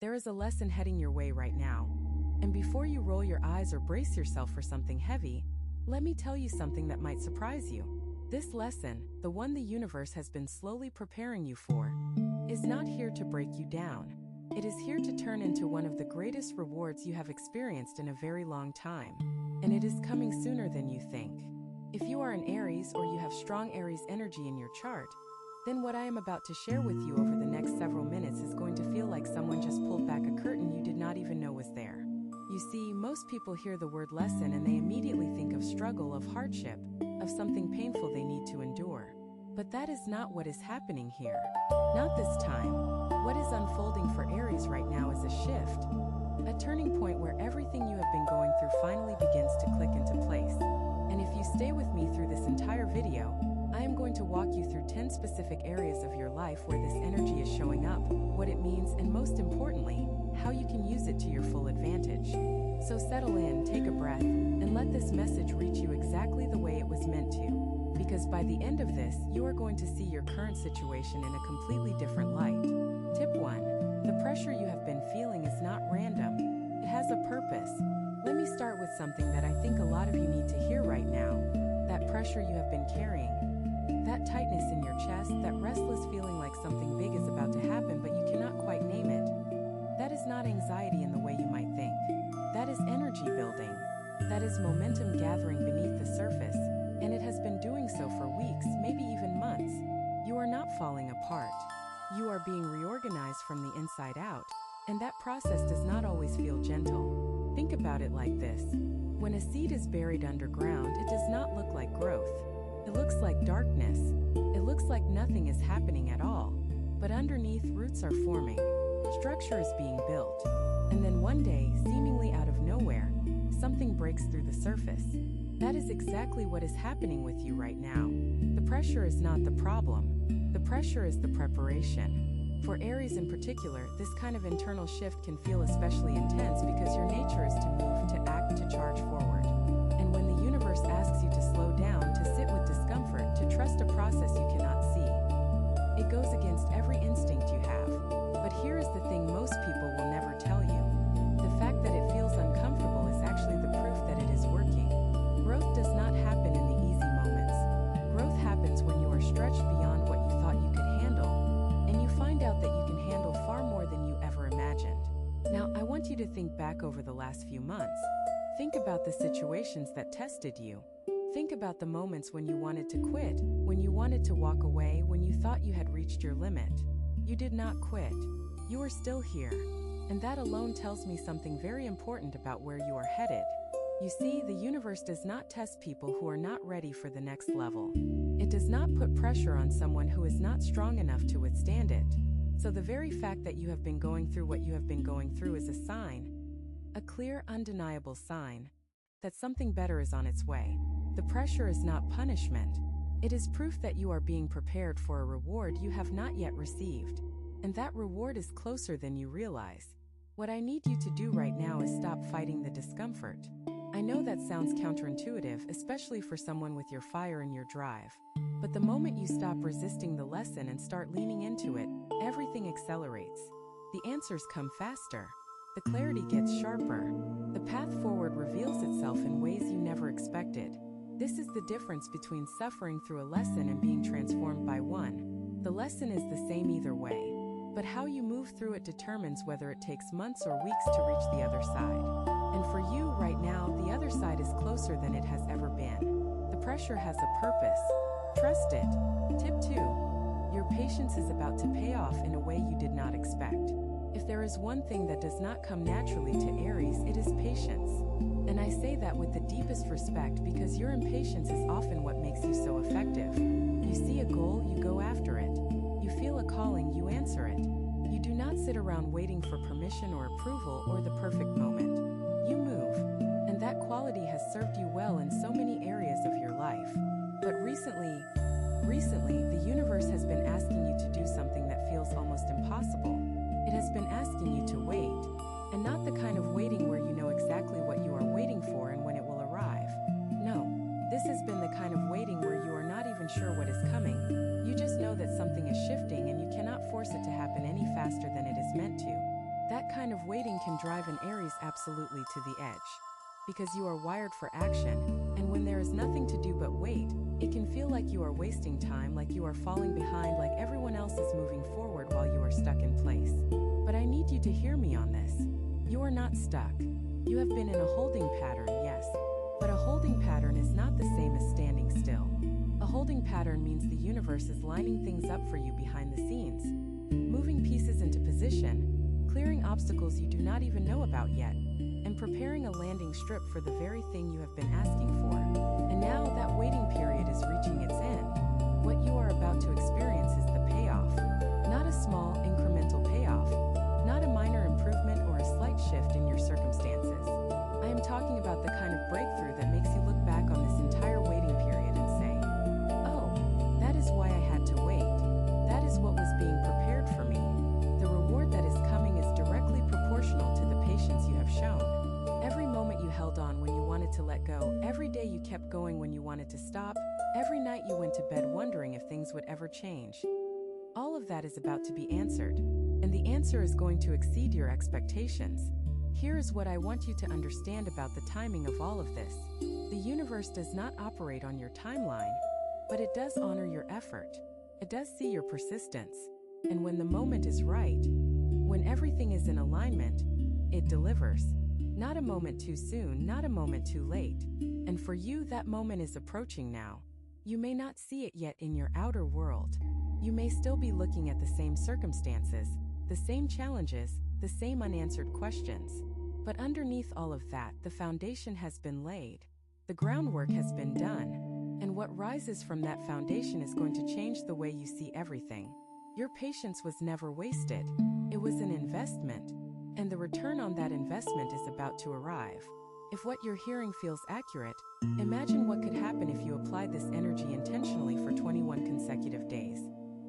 There is a lesson heading your way right now. And before you roll your eyes or brace yourself for something heavy, let me tell you something that might surprise you. This lesson, the one the universe has been slowly preparing you for, is not here to break you down. It is here to turn into one of the greatest rewards you have experienced in a very long time. And it is coming sooner than you think. If you are an Aries or you have strong Aries energy in your chart, then what I am about to share with you over the next several minutes is going to feel like someone just pulled back a curtain you did not even know was there. You see, most people hear the word lesson and they immediately think of struggle, of hardship, of something painful they need to endure. But that is not what is happening here. Not this time. What is unfolding for Aries right now is a shift, a turning point where everything you have been going through finally begins to click into place. And if you stay with me through this entire video, I am going to walk you through 10 specific areas of your life where this energy is showing up, what it means, and most importantly, how you can use it to your full advantage. So settle in, take a breath, and let this message reach you exactly the way it was meant to. Because by the end of this, you are going to see your current situation in a completely different light. Tip 1. The pressure you have been feeling is not random. It has a purpose. Let me start with something that I think a lot of you need to hear right now. That pressure you have been carrying. That tightness in your chest, that restless feeling like something big is about to happen but you cannot quite name it. That is not anxiety in the way you might think. That is energy building. That is momentum gathering beneath the surface, and it has been doing so for weeks, maybe even months. You are not falling apart. You are being reorganized from the inside out, and that process does not always feel gentle. Think about it like this. When a seed is buried underground, it does not look like growth. It looks like darkness. It looks like nothing is happening at all. But underneath, roots are forming. Structure is being built. And then one day, seemingly out of nowhere, something breaks through the surface. That is exactly what is happening with you right now. The pressure is not the problem. The pressure is the preparation. For Aries in particular, this kind of internal shift can feel especially intense because your nature is to move, to act, to charge forward. And when the universe asks you to slow down, to sit with discomfort, to trust a process you cannot see, it goes against every instinct you have. But here is the thing most people will never tell you. The fact that it feels uncomfortable is actually the proof that it is working. Growth does not happen in the easy moments. Growth happens when you are stretched beyond what you thought you could handle, and you find out that you can handle far more than you ever imagined. Now, I want you to think back over the last few months. Think about the situations that tested you. Think about the moments when you wanted to quit, when you wanted to walk away, when you thought you had reached your limit. You did not quit. You are still here. And that alone tells me something very important about where you are headed. You see, the universe does not test people who are not ready for the next level. It does not put pressure on someone who is not strong enough to withstand it. So the very fact that you have been going through what you have been going through is a sign, a clear, undeniable sign, that something better is on its way. The pressure is not punishment. It is proof that you are being prepared for a reward you have not yet received. And that reward is closer than you realize. What I need you to do right now is stop fighting the discomfort. I know that sounds counterintuitive, especially for someone with your fire and your drive. But the moment you stop resisting the lesson and start leaning into it, everything accelerates. The answers come faster. The clarity gets sharper. The path forward reveals itself in ways you never expected. This is the difference between suffering through a lesson and being transformed by one. The lesson is the same either way, but how you move through it determines whether it takes months or weeks to reach the other side. And for you right now, the other side is closer than it has ever been. The pressure has a purpose. Trust it. Tip 2. Your patience is about to pay off in a way you did not expect. If there is one thing that does not come naturally to Aries, it is patience. And I say that with the deepest respect because your impatience is often what makes you so effective. You see a goal, you go after it. You feel a calling, you answer it. You do not sit around waiting for permission or approval or the perfect moment. You move. And that quality has served you well in so many areas of your life. But recently, the universe has been asking you to do something that feels almost impossible. It has been asking you to wait, and not the kind of waiting where you know exactly what you are waiting for and when it will arrive. No, this has been the kind of waiting where you are not even sure what is coming. You just know that something is shifting and you cannot force it to happen any faster than it is meant to. That kind of waiting can drive an Aries absolutely to the edge. Because you are wired for action, and when there is nothing to do but wait, it can feel like you are wasting time, like you are falling behind, like everyone else is moving forward while you are stuck in place. But I need you to hear me on this. You are not stuck. You have been in a holding pattern, yes. But a holding pattern is not the same as standing still. A holding pattern means the universe is lining things up for you behind the scenes, moving pieces into position, clearing obstacles you do not even know about yet, and preparing a landing strip for the very thing you have been asking for. And now that waiting period is reaching its end. What you are about to experience is the payoff. Not a small, incremental payoff, not a minor improvement or a slight shift in your circumstances. I am talking about the kind of breakthrough that makes you look back on this entire waiting period and say, "Oh, that is why I had to wait. That is what was being prepared for me." The reward that is coming is directly proportional to the patience you have shown. Every moment you held on when you wanted to let go, every day you kept going when you wanted to stop, every night you went to bed wondering if things would ever change. All of that is about to be answered, and the answer is going to exceed your expectations. Here is what I want you to understand about the timing of all of this. The universe does not operate on your timeline, but it does honor your effort. It does see your persistence. And when the moment is right, when everything is in alignment, it delivers. Not a moment too soon, not a moment too late. And for you, that moment is approaching now. You may not see it yet in your outer world. You may still be looking at the same circumstances, the same challenges, the same unanswered questions. But underneath all of that, the foundation has been laid. The groundwork has been done. And what rises from that foundation is going to change the way you see everything. Your patience was never wasted. It was an investment. And the return on that investment is about to arrive. If what you're hearing feels accurate, imagine what could happen if you applied this energy intentionally for 21 consecutive days.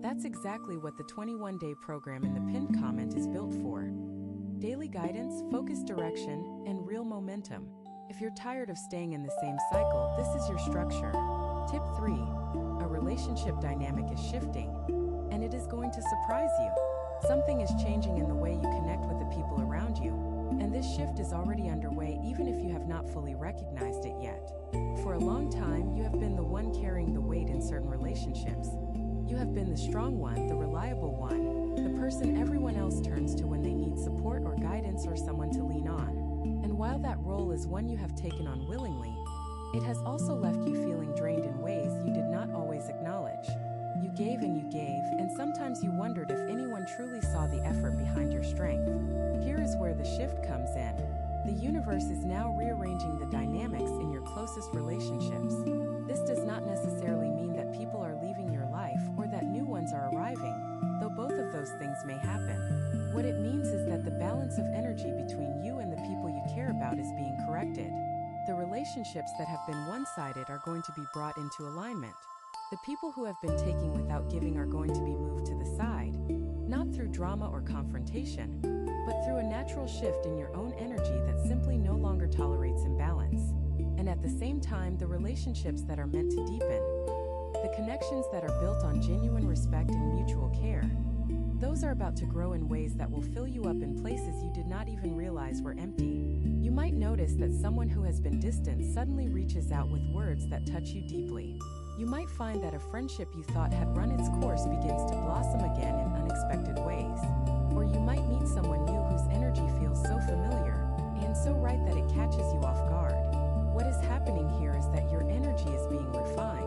That's exactly what the 21-day program in the pinned comment is built for. Daily guidance, focused direction, and real momentum. If you're tired of staying in the same cycle, this is your structure. Tip 3. A relationship dynamic is shifting, and it is going to surprise you. Something is changing in the way you connect with the people around you, and this shift is already underway even if you have not fully recognized it yet. For a long time, you have been the one carrying the weight in certain relationships. You have been the strong one, the reliable one, the person everyone else turns to when they need support or guidance or someone to lean on. And while that role is one you have taken on willingly, it has also left you feeling drained in ways you did not always acknowledge. You gave, and sometimes you wondered if anyone truly saw the effort behind your strength. Here is where the shift comes in. The universe is now rearranging the dynamics in your closest relationships. This does not necessarily mean that people are leaving your life or that new ones are arriving, though both of those things may happen. What it means is that the balance of energy between you and the people you care about is being corrected. The relationships that have been one-sided are going to be brought into alignment. The people who have been taking without giving are going to be moved to the side, not through drama or confrontation, but through a natural shift in your own energy that simply no longer tolerates imbalance. And at the same time, the relationships that are meant to deepen, the connections that are built on genuine respect and mutual care, those are about to grow in ways that will fill you up in places you did not even realize were empty. You might notice that someone who has been distant suddenly reaches out with words that touch you deeply. You might find that a friendship you thought had run its course begins to blossom again in unexpected ways. Or you might meet someone new whose energy feels so familiar and so right that it catches you off guard. What is happening here is that your energy is being refined.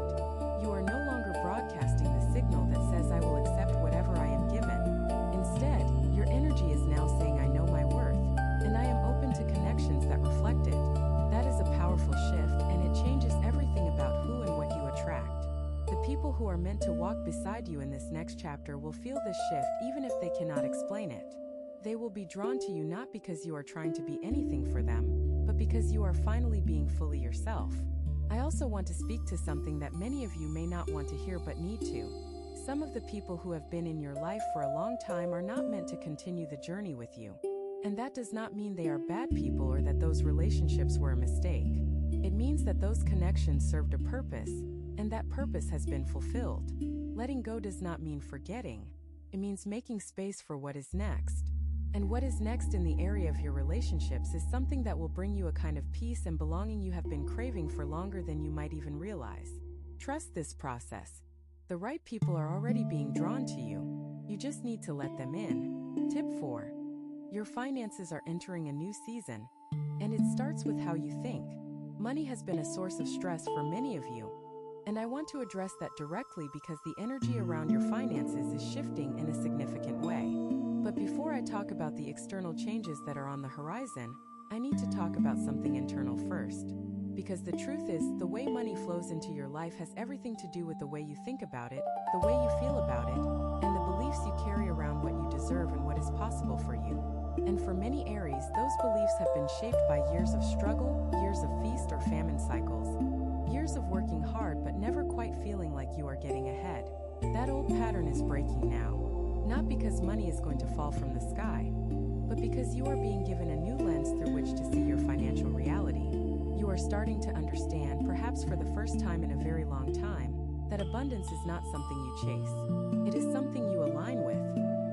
You are no longer broadcasting the signal that says I will accept whatever I am given. Instead, your energy is now saying I know my worth, and I am open to connections that reflect it. That is a powerful shift, and it changes everything about who and what you attract. The people who are meant to walk beside you in this next chapter will feel this shift even if they cannot explain it. They will be drawn to you not because you are trying to be anything for them, but because you are finally being fully yourself. I also want to speak to something that many of you may not want to hear but need to. Some of the people who have been in your life for a long time are not meant to continue the journey with you. And that does not mean they are bad people or that those relationships were a mistake. It means that those connections served a purpose, and that purpose has been fulfilled. Letting go does not mean forgetting. It means making space for what is next. And what is next in the area of your relationships is something that will bring you a kind of peace and belonging you have been craving for longer than you might even realize. Trust this process. The right people are already being drawn to you. You just need to let them in. Tip 4. Your finances are entering a new season, and it starts with how you think. Money has been a source of stress for many of you, and I want to address that directly because the energy around your finances is shifting in a significant way. But before I talk about the external changes that are on the horizon, I need to talk about something internal first. Because the truth is, the way money flows into your life has everything to do with the way you think about it, the way you feel about it, and the beliefs you carry around what you deserve and what is possible for you. And for many Aries, those beliefs have been shaped by years of struggle, years of feast or famine cycles, years of working hard but never quite feeling like you are getting ahead. That old pattern is breaking now. Not because money is going to fall from the sky, but because you are being given a new lens through which to see your financial reality. You are starting to understand, perhaps for the first time in a very long time, that abundance is not something you chase. It is something you align with.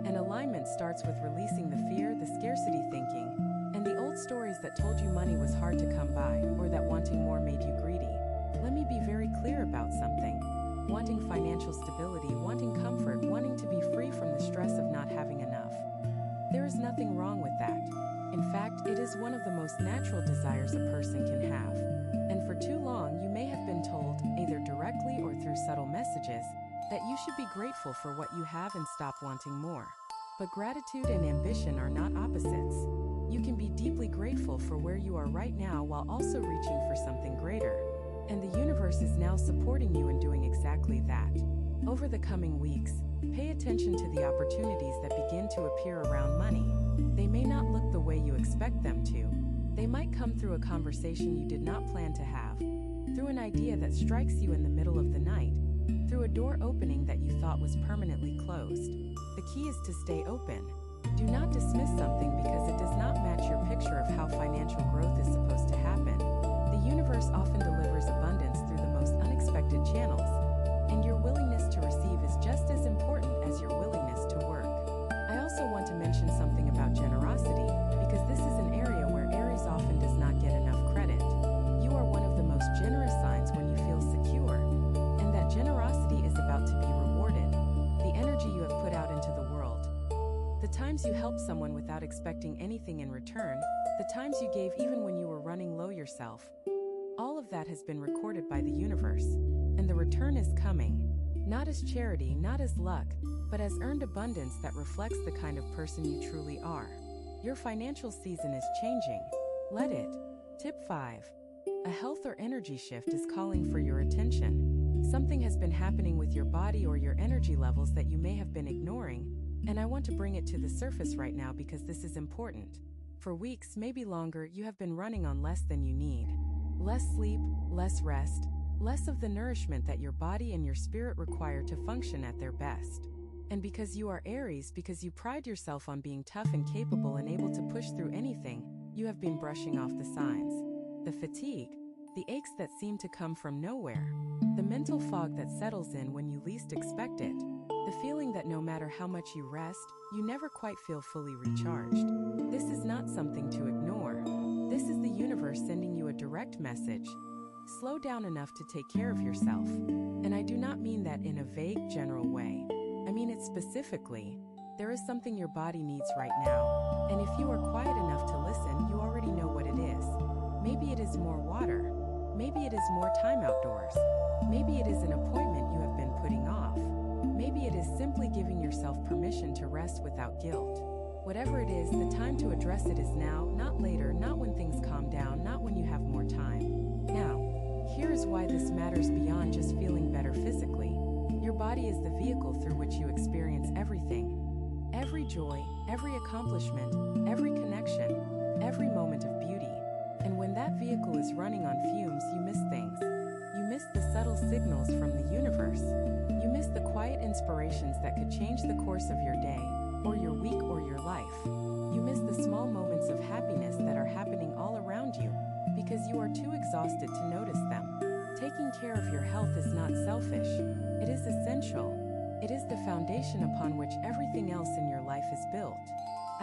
And alignment starts with releasing the fear, the scarcity thinking, and the old stories that told you money was hard to come by or that wanting more made you greedy. Let me be very clear about something. Wanting financial stability, wanting comfort, wanting to be free from the stress of not having enough. There is nothing wrong with that. In fact, it is one of the most natural desires a person can have. And for too long, you may have been told, either directly or through subtle messages, that you should be grateful for what you have and stop wanting more. But gratitude and ambition are not opposites. You can be deeply grateful for where you are right now while also reaching for something greater. And the universe is now supporting you in doing exactly that. Over the coming weeks, pay attention to the opportunities that begin to appear around money. They may not look the way you expect them to. They might come through a conversation you did not plan to have, through an idea that strikes you in the middle of the night, through a door opening that you thought was permanently closed. The key is to stay open. Do not dismiss something because it does not match your picture of how financial growth is supposed to happen. The universe often delivers abundance through the most unexpected channels, and your willingness to receive is just as important as your willingness to work. I also want to mention something about generosity, because this is an area where Aries often does not get enough credit. You are one of the most generous signs when you feel secure, and that generosity is about to be rewarded. The energy you have put out into the world, the times you helped someone without expecting anything in return, the times you gave even when you were running low yourself, all of that has been recorded by the universe, and the return is coming. Not as charity, not as luck, but as earned abundance that reflects the kind of person you truly are. Your financial season is changing. Let it. Tip 5. A health or energy shift is calling for your attention. Something has been happening with your body or your energy levels that you may have been ignoring, and I want to bring it to the surface right now because this is important. For weeks, maybe longer, you have been running on less than you need. Less sleep, less rest, less of the nourishment that your body and your spirit require to function at their best. And because you are Aries, because you pride yourself on being tough and capable and able to push through anything, you have been brushing off the signs. The fatigue, the aches that seem to come from nowhere, the mental fog that settles in when you least expect it, the feeling that no matter how much you rest, you never quite feel fully recharged. This is not something to ignore. This is the universe sending you a direct message. Slow down enough to take care of yourself. And I do not mean that in a vague, general way. I mean it specifically. There is something your body needs right now. And if you are quiet enough to listen, you already know what it is. Maybe it is more water. Maybe it is more time outdoors. Maybe it is an appointment you have been putting off. Maybe it is simply giving yourself permission to rest without guilt. Whatever it is, the time to address it is now, not later, not when things calm down, not when you have more time. Now, here is why this matters beyond just feeling better physically. Your body is the vehicle through which you experience everything. Every joy, every accomplishment, every connection, every moment of beauty. And when that vehicle is running on fumes, you miss things. You miss the subtle signals from the universe. You miss the quiet inspirations that could change the course of your day, or your week, or your life. You miss the small moments of happiness that are happening all around you, because you are too exhausted to notice them. Taking care of your health is not selfish. It is essential. It is the foundation upon which everything else in your life is built.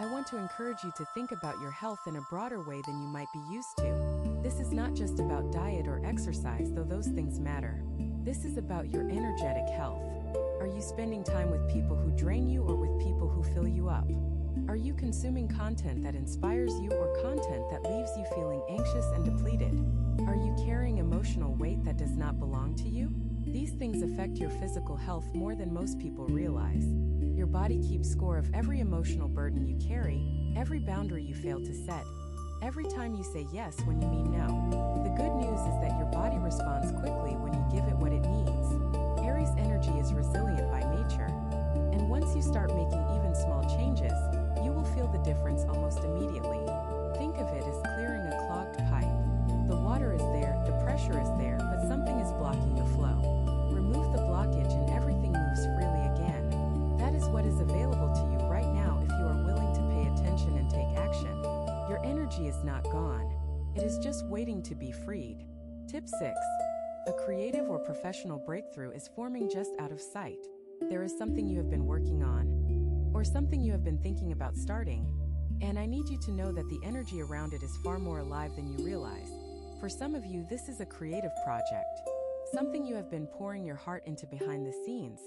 I want to encourage you to think about your health in a broader way than you might be used to. This is not just about diet or exercise, though those things matter. This is about your energetic health. Are you spending time with people who drain you or with people who fill you up? Are you consuming content that inspires you or content that leaves you feeling anxious and depleted? Are you carrying emotional weight that does not belong to you? These things affect your physical health more than most people realize. Your body keeps score of every emotional burden you carry, every boundary you fail to set, every time you say yes when you mean no. The good news is that your body responds quickly when you give it what it needs. Aries energy is resilient by nature, and once you start making even small changes, you will feel the difference almost immediately. Think of it as clearing a clogged pipe. The water is there, the pressure is there, but something is blocking the flow. Remove the blockage and everything moves freely again. That is what is available to you right now if you are willing to pay attention and take action. Your energy is not gone. It is just waiting to be freed. Tip 6. A creative or professional breakthrough is forming just out of sight. There is something you have been working on, or something you have been thinking about starting, and I need you to know that the energy around it is far more alive than you realize. For some of you, this is a creative project, something you have been pouring your heart into behind the scenes,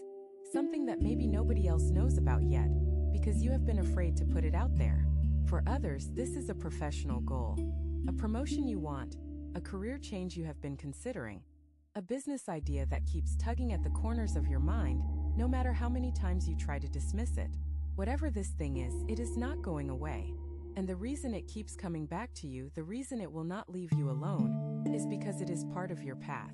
something that maybe nobody else knows about yet, because you have been afraid to put it out there. For others, this is a professional goal, a promotion you want, a career change you have been considering, a business idea that keeps tugging at the corners of your mind, no matter how many times you try to dismiss it. Whatever this thing is, it is not going away. And the reason it keeps coming back to you, the reason it will not leave you alone, is because it is part of your path.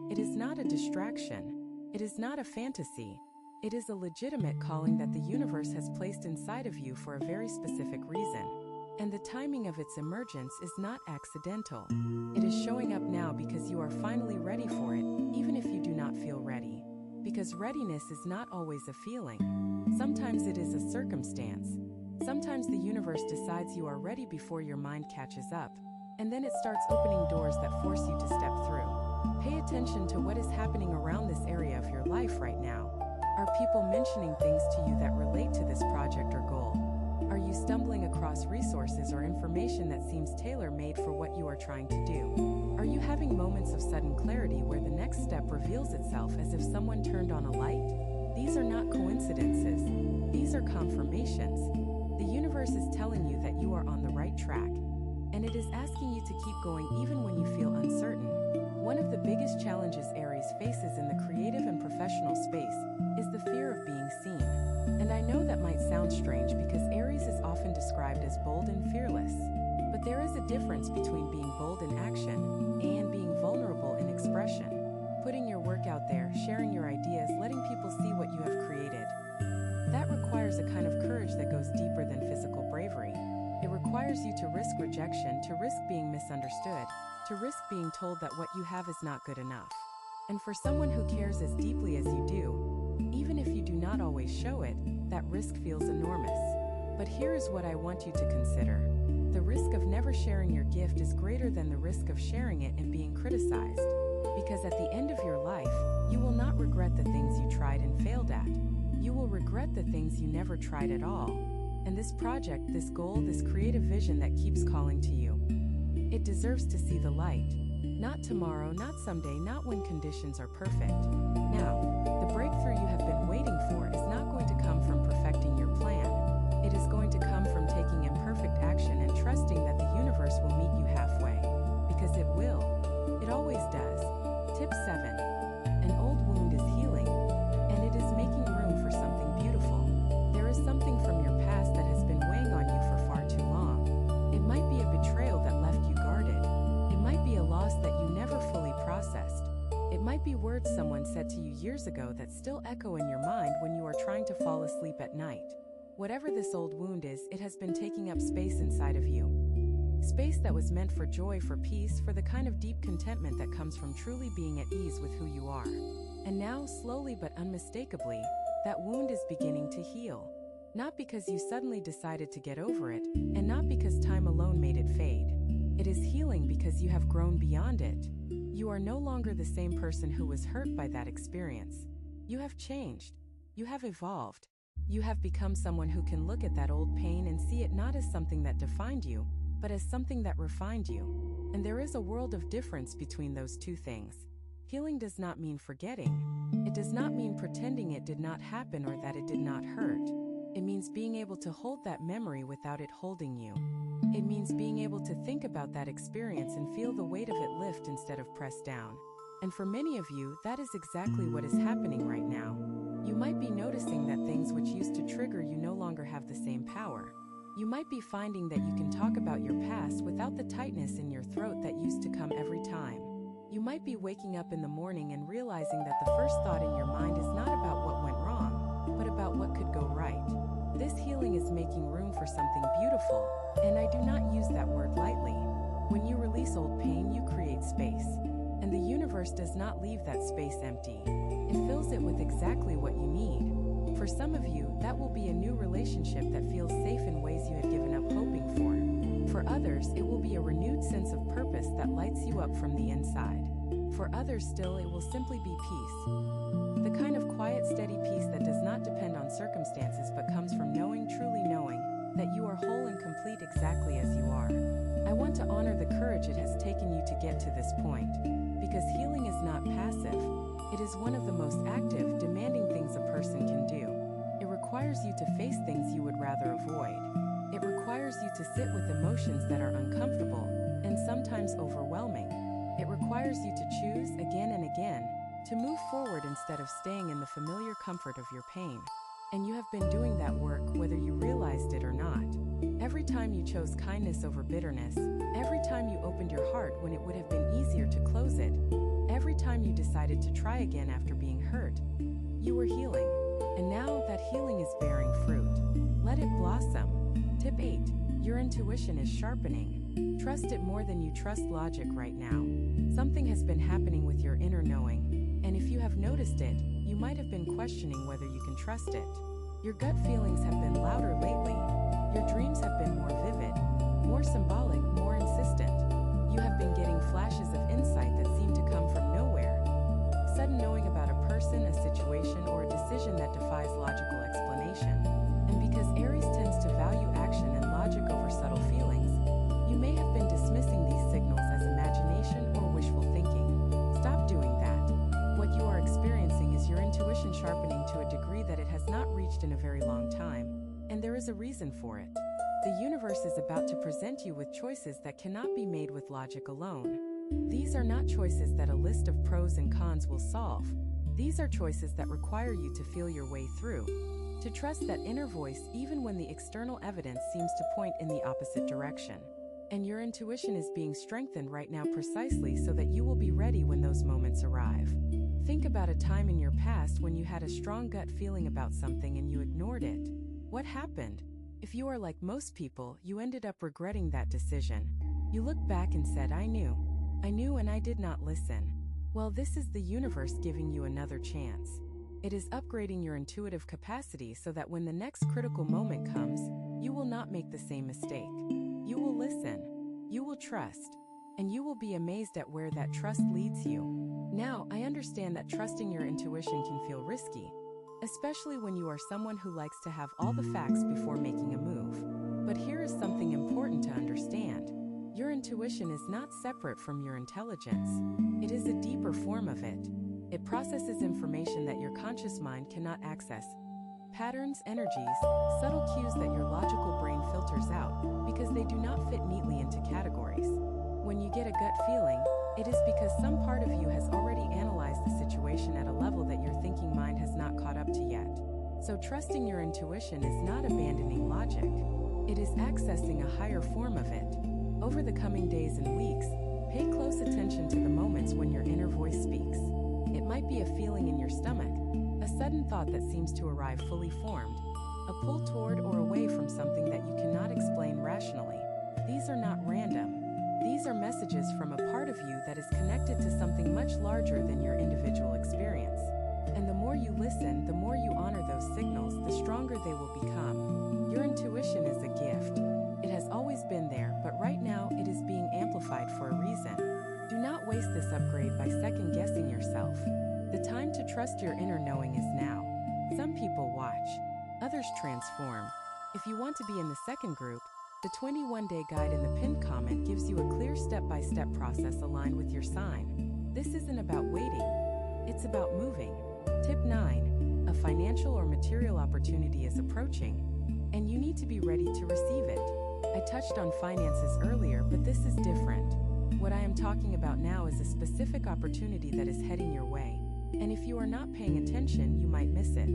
It is not a distraction. It is not a fantasy. It is a legitimate calling that the universe has placed inside of you for a very specific reason. And the timing of its emergence is not accidental. It is showing up now because you are finally ready for it, even if you do not feel ready. Because readiness is not always a feeling. Sometimes it is a circumstance. Sometimes the universe decides you are ready before your mind catches up, and then it starts opening doors that force you to step through. Pay attention to what is happening around this area of your life right now. Are people mentioning things to you that relate to this project or goal? Are you stumbling across resources or information that seems tailor-made for what you are trying to do? Are you having moments of sudden clarity where the next step reveals itself as if someone turned on a light? These are not coincidences. These are confirmations. The universe is telling you that you are on the right track, and it is asking you to keep going even when you feel uncertain. One of the biggest challenges Aries faces in the creative and professional space is the fear of being seen. And I know that might sound strange because Aries is often described as bold and fearless. But there is a difference between being bold in action and being vulnerable in expression. Putting your work out there, sharing your ideas, letting people see what you have created. That requires a kind of courage that goes deeper than physical bravery. It requires you to risk rejection, to risk being misunderstood, to risk being told that what you have is not good enough. And for someone who cares as deeply as you do, even if you do not always show it, that risk feels enormous. But here is what I want you to consider. The risk of never sharing your gift is greater than the risk of sharing it and being criticized. Because at the end of your life, you will not regret the things you tried and failed at. You will regret the things you never tried at all. And this project, this goal, this creative vision that keeps calling to you, it deserves to see the light. Not tomorrow, not someday, not when conditions are perfect. Now, the breakthrough you have been waiting for is not going to come from perfecting your plan. It is going to come from taking imperfect action and trusting that the universe will meet you halfway. Because it will. It always does. Tip 7. An old wound is healing, and it is making room for something beautiful. There is something from your past that has been weighing on you for far too long. It might be a betrayal that left you guarded. It might be a loss that you never fully processed. It might be words someone said to you years ago that still echo in your mind when you are trying to fall asleep at night. Whatever this old wound is, it has been taking up space inside of you. Space that was meant for joy, for peace, for the kind of deep contentment that comes from truly being at ease with who you are. And now, slowly but unmistakably, that wound is beginning to heal. Not because you suddenly decided to get over it, and not because time alone made it fade. It is healing because you have grown beyond it. You are no longer the same person who was hurt by that experience. You have changed. You have evolved. You have become someone who can look at that old pain and see it not as something that defined you, but as something that refined you. And there is a world of difference between those two things. Healing does not mean forgetting. It does not mean pretending it did not happen or that it did not hurt. It means being able to hold that memory without it holding you. It means being able to think about that experience and feel the weight of it lift instead of press down. And for many of you, that is exactly what is happening right now. You might be noticing that things which used to trigger you no longer have the same power. You might be finding that you can talk about your past without the tightness in your throat that used to come every time. You might be waking up in the morning and realizing that the first thought in your mind is not about what went wrong, but about what could go right. This healing is making room for something beautiful, and I do not use that word lightly. When you release old pain, you create space. And the universe does not leave that space empty. It fills it with exactly what you need. For some of you, that will be a new relationship that feels safe in ways you had given up hoping for. For others, it will be a renewed sense of purpose that lights you up from the inside. For others still, it will simply be peace. The kind of quiet, steady peace that does not depend on circumstances but comes from knowing, truly knowing, that you are whole and complete exactly as you are. I want to honor the courage it has taken you to get to this point, because healing is not passive. It is one of the most active, demanding things a person can do. It requires you to face things you would rather avoid. It requires you to sit with emotions that are uncomfortable and sometimes overwhelming. It requires you to choose again and again to move forward instead of staying in the familiar comfort of your pain. And you have been doing that work whether you realized it or not. Every time you chose kindness over bitterness, every time you opened your heart when it would have been easier to close it, every time you decided to try again after being hurt, you were healing. And now that healing is bearing fruit. Let it blossom. Tip 8. Your intuition is sharpening. Trust it more than you trust logic right now. Something has been happening with your inner knowing, and if you have noticed it, you might have been questioning whether you can trust it. Your gut feelings have been louder lately. Your dreams have been more vivid, more symbolic, more insistent. You have been getting flashes of insight that seem to come from nowhere. Sudden knowing about a person, a situation, or a decision that defies logical explanation. And because Aries tends to value action and logic over subtle feelings, you may have been dismissing these signals as imagination or wishful thinking. Stop doing that. What you are experiencing is your intuition sharpening to a degree that it has not reached in a very long time, and there is a reason for it. The universe is about to present you with choices that cannot be made with logic alone. These are not choices that a list of pros and cons will solve. These are choices that require you to feel your way through, to trust that inner voice even when the external evidence seems to point in the opposite direction. And your intuition is being strengthened right now precisely so that you will be ready when those moments arrive. Think about a time in your past when you had a strong gut feeling about something and you ignored it. What happened? If you are like most people, you ended up regretting that decision. You looked back and said, I knew and I did not listen. Well, this is the universe giving you another chance. It is upgrading your intuitive capacity so that when the next critical moment comes, you will not make the same mistake. You will listen, you will trust, and you will be amazed at where that trust leads you. Now, I understand that trusting your intuition can feel risky, especially when you are someone who likes to have all the facts before making a move. But here is something important to understand. Your intuition is not separate from your intelligence. It is a deeper form of it. It processes information that your conscious mind cannot access. Patterns, energies, subtle cues that your logical brain filters out because they do not fit neatly into categories. When you get a gut feeling, it is because some part of you has already analyzed the situation at a level that your thinking mind has not caught up to yet. So trusting your intuition is not abandoning logic. It is accessing a higher form of it. Over the coming days and weeks, pay close attention to the moments when your inner voice speaks. It might be a feeling in your stomach, a sudden thought that seems to arrive fully formed, a pull toward or away from something that you cannot explain rationally. These are not random. These are messages from a part of you that is connected to something much larger than your individual experience. And the more you listen, the more you honor those signals, the stronger they will become. Your intuition is a gift. It has always been there, but right now it is being amplified for a reason. Do not waste this upgrade by second-guessing yourself. The time to trust your inner knowing is now. Some people watch, others transform. If you want to be in the second group, the 21-day guide in the pinned comment gives you a clear step-by-step process aligned with your sign. This isn't about waiting, it's about moving. Tip 9. A financial or material opportunity is approaching, and you need to be ready to receive it. I touched on finances earlier, but this is different. What I am talking about now is a specific opportunity that is heading your way, and if you are not paying attention, you might miss it.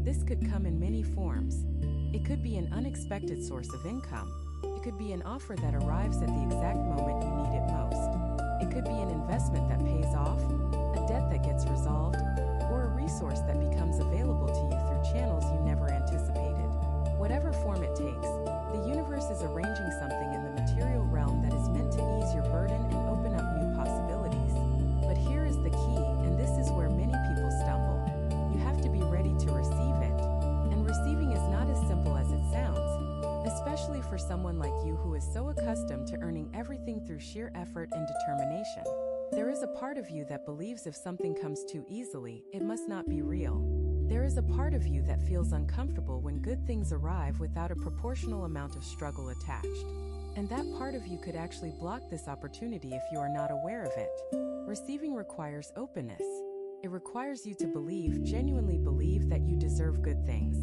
This could come in many forms. It could be an unexpected source of income. It could be an offer that arrives at the exact moment you need it most. It could be an investment that pays off, a debt that gets resolved, or a resource that becomes available to you through channels you never anticipated. Whatever form it takes, the universe is arranging something in the material realm that is meant to ease your burden and open up new possibilities. But here is the key, and this is where many people stumble. You have to be ready to receive it. And receiving is not as simple as it sounds, especially for someone like you who is so accustomed to earning everything through sheer effort and determination. There is a part of you that believes if something comes too easily, it must not be real. There is a part of you that feels uncomfortable when good things arrive without a proportional amount of struggle attached. And that part of you could actually block this opportunity if you are not aware of it. Receiving requires openness. It requires you to believe, genuinely believe, that you deserve good things.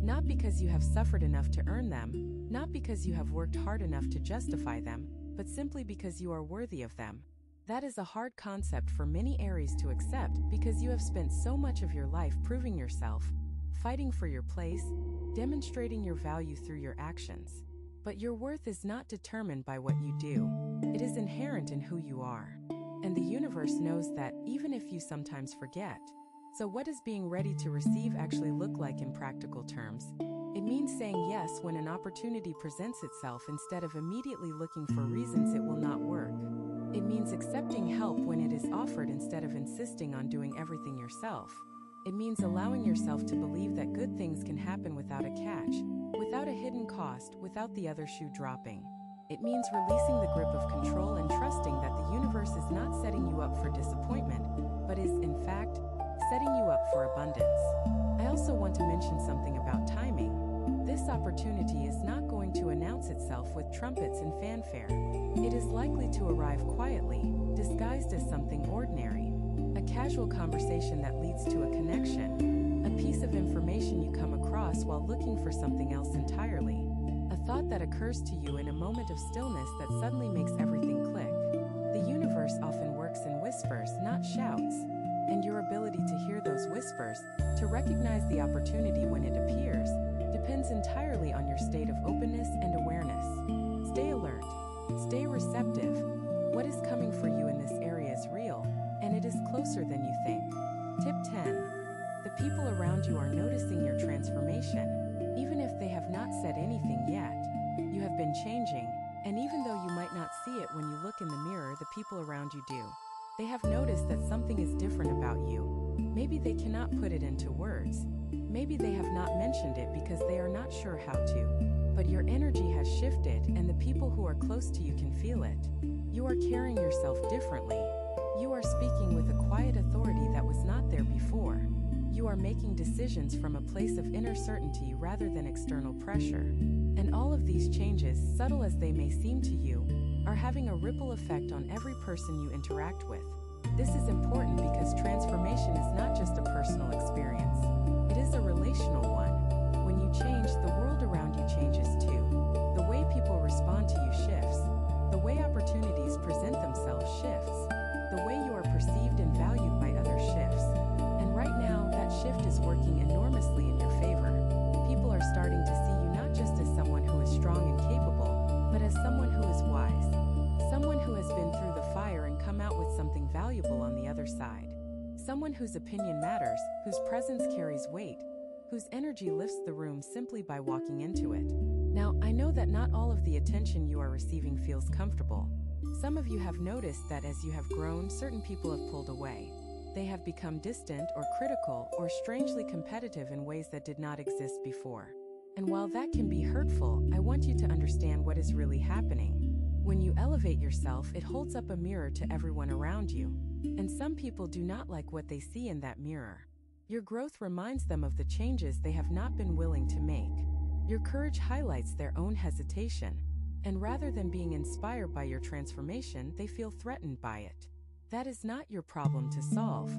Not because you have suffered enough to earn them, not because you have worked hard enough to justify them, but simply because you are worthy of them. That is a hard concept for many Aries to accept because you have spent so much of your life proving yourself, fighting for your place, demonstrating your value through your actions. But your worth is not determined by what you do. It is inherent in who you are. And the universe knows that, even if you sometimes forget. So what does being ready to receive actually look like in practical terms? It means saying yes when an opportunity presents itself instead of immediately looking for reasons it will not work. It means accepting help when it is offered instead of insisting on doing everything yourself. It means allowing yourself to believe that good things can happen without a catch, without a hidden cost, without the other shoe dropping. It means releasing the grip of control and trusting that the universe is not setting you up for disappointment, but is, in fact, setting you up for abundance. I also want to mention something about timing. This opportunity is not going to announce itself with trumpets and fanfare. It is likely to arrive quietly, disguised as something ordinary. A casual conversation that leads to a connection. A piece of information you come across while looking for something else entirely. A thought that occurs to you in a moment of stillness that suddenly makes everything click. The universe often works in whispers, not shouts. And your ability to hear those whispers, to recognize the opportunity when it appears, depends entirely on your state of openness and awareness. Stay alert. Stay receptive. What is coming for you in this area is real, and it is closer than you think. Tip 10. The people around you are noticing your transformation, even if they have not said anything yet. You have been changing, and even though you might not see it when you look in the mirror, the people around you do. They have noticed that something is different about you. Maybe they cannot put it into words. Maybe they have not mentioned it because they are not sure how to. But your energy has shifted, and the people who are close to you can feel it. You are carrying yourself differently. You are speaking with a quiet authority that was not there before. You are making decisions from a place of inner certainty rather than external pressure. And all of these changes, subtle as they may seem to you, are having a ripple effect on every person you interact with. This is important because transformation is not just a personal experience. It is a relational one. When you change, the world around you changes too. The way people respond to you shifts. The way opportunities present themselves shifts. The way you are perceived and valued by others shifts. And right now, that shift is working enormously in your favor. People are starting to see you not just as someone who is strong and capable, but as someone who is wise. Someone who has been through the fire and come out with something valuable on the other side. Someone whose opinion matters, whose presence carries weight, whose energy lifts the room simply by walking into it. Now, I know that not all of the attention you are receiving feels comfortable. Some of you have noticed that as you have grown, certain people have pulled away. They have become distant or critical or strangely competitive in ways that did not exist before. And while that can be hurtful, I want you to understand what is really happening. When you elevate yourself, it holds up a mirror to everyone around you. And some people do not like what they see in that mirror. Your growth reminds them of the changes they have not been willing to make. Your courage highlights their own hesitation, and rather than being inspired by your transformation, they feel threatened by it. That is not your problem to solve.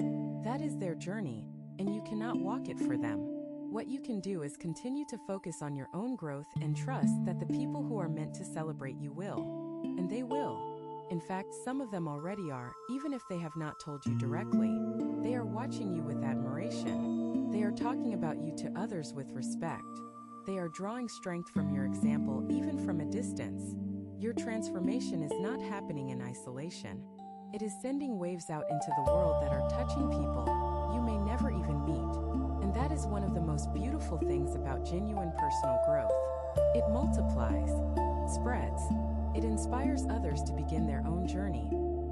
That is their journey, and you cannot walk it for them. What you can do is continue to focus on your own growth and trust that the people who are meant to celebrate you will. And they will. In fact, some of them already are, even if they have not told you directly. They are watching you with admiration. They are talking about you to others with respect. They are drawing strength from your example, even from a distance. Your transformation is not happening in isolation. It is sending waves out into the world that are touching people you may never even meet. And that is one of the most beautiful things about genuine personal growth. It multiplies, spreads. It inspires others to begin their own journey,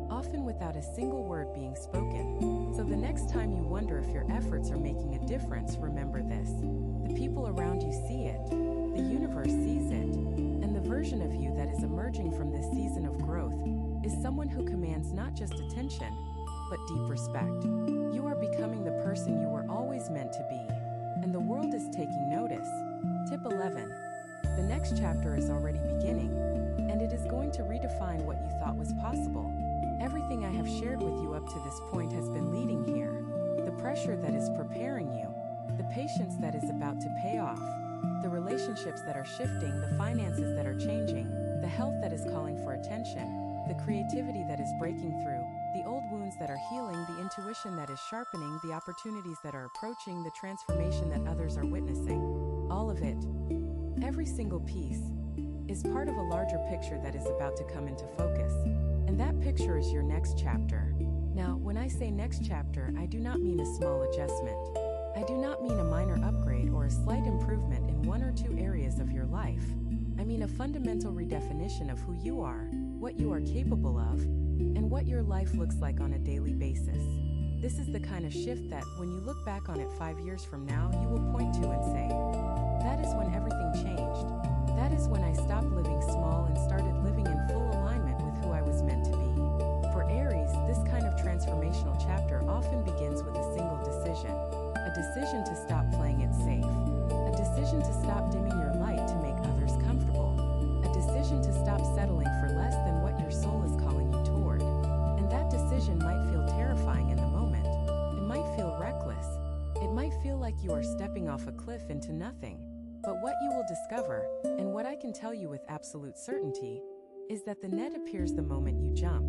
often without a single word being spoken. So the next time you wonder if your efforts are making a difference, remember this. The people around you see it, the universe sees it, and the version of you that is emerging from this season of growth is someone who commands not just attention, but deep respect. You are becoming the person you were always meant to be, and the world is taking notice. Tip 11. The next chapter is already beginning, and it is going to redefine what you thought was possible. Everything I have shared with you up to this point has been leading here. The pressure that is preparing you, the patience that is about to pay off, the relationships that are shifting, the finances that are changing, the health that is calling for attention, the creativity that is breaking through, the old wounds that are healing, the intuition that is sharpening, the opportunities that are approaching, the transformation that others are witnessing. All of it, every single piece, is part of a larger picture that is about to come into focus. And that picture is your next chapter. Now, when I say next chapter, I do not mean a small adjustment. I do not mean a minor upgrade or a slight improvement in one or two areas of your life. I mean a fundamental redefinition of who you are, what you are capable of, and what your life looks like on a daily basis. This is the kind of shift that, when you look back on it 5 years from now, you will point to and say, that is when everything changed. That is when I stopped living small and started living in full alignment with who I was meant to be. For Aries, this kind of transformational chapter often begins with a single decision. A decision to stop playing it safe. A decision to stop dimming your light to make others comfortable. A decision to stop settling for less than what your soul is calling you toward. And that decision might feel terrifying in the moment. It might feel reckless. It might feel like you are stepping off a cliff into nothing. But what you will discover, and what I can tell you with absolute certainty, is that the net appears the moment you jump.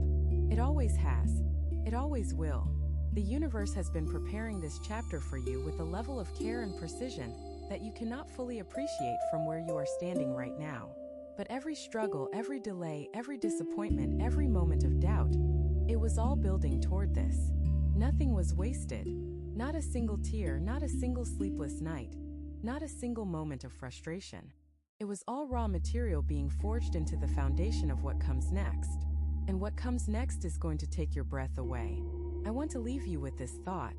It always has. It always will. The universe has been preparing this chapter for you with a level of care and precision that you cannot fully appreciate from where you are standing right now. But every struggle, every delay, every disappointment, every moment of doubt, it was all building toward this. Nothing was wasted. Not a single tear, not a single sleepless night. Not a single moment of frustration. It was all raw material being forged into the foundation of what comes next. And what comes next is going to take your breath away. I want to leave you with this thought.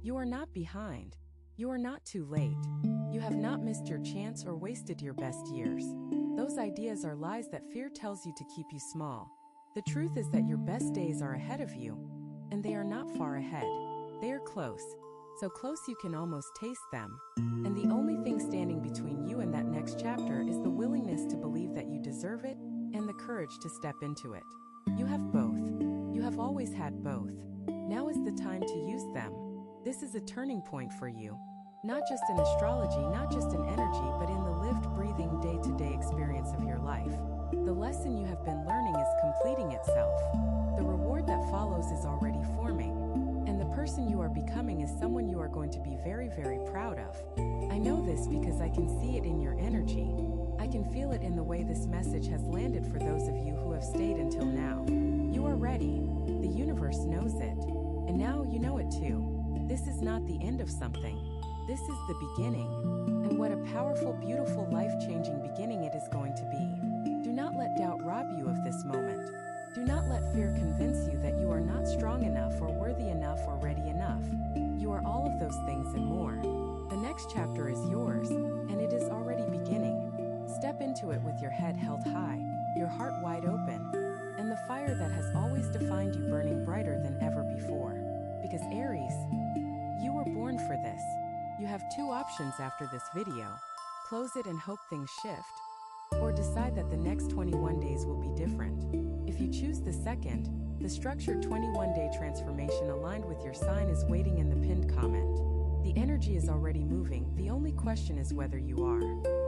You are not behind. You are not too late. You have not missed your chance or wasted your best years. Those ideas are lies that fear tells you to keep you small. The truth is that your best days are ahead of you, and they are not far ahead. They are close. So close you can almost taste them. And the only thing standing between you and that next chapter is the willingness to believe that you deserve it and the courage to step into it. You have both. You have always had both. Now is the time to use them. This is a turning point for you. Not just in astrology, not just in energy, but in the lived, breathing, day-to-day experience of your life. The lesson you have been learning is completing itself. The reward that follows is already forming. And the person you are becoming is someone you are going to be very, very proud of. I know this because I can see it in your energy. I can feel it in the way this message has landed for those of you who have stayed until now. You are ready. The universe knows it. And now you know it too. This is not the end of something. This is the beginning. And what a powerful, beautiful, life-changing beginning it is going to be. Do not let doubt rob you of this moment. Do not let fear convince you that you are not strong enough or worthy enough or ready enough. You are all of those things and more. The next chapter is yours, and it is already beginning. Step into it with your head held high, your heart wide open, and the fire that has always defined you burning brighter than ever before. Because Aries, you were born for this. options after this video: close it and hope things shift, or decide that the next 21 days will be different. If you choose the second, the structured 21-day transformation aligned with your sign is waiting in the pinned comment. The energy is already moving, the only question is whether you are.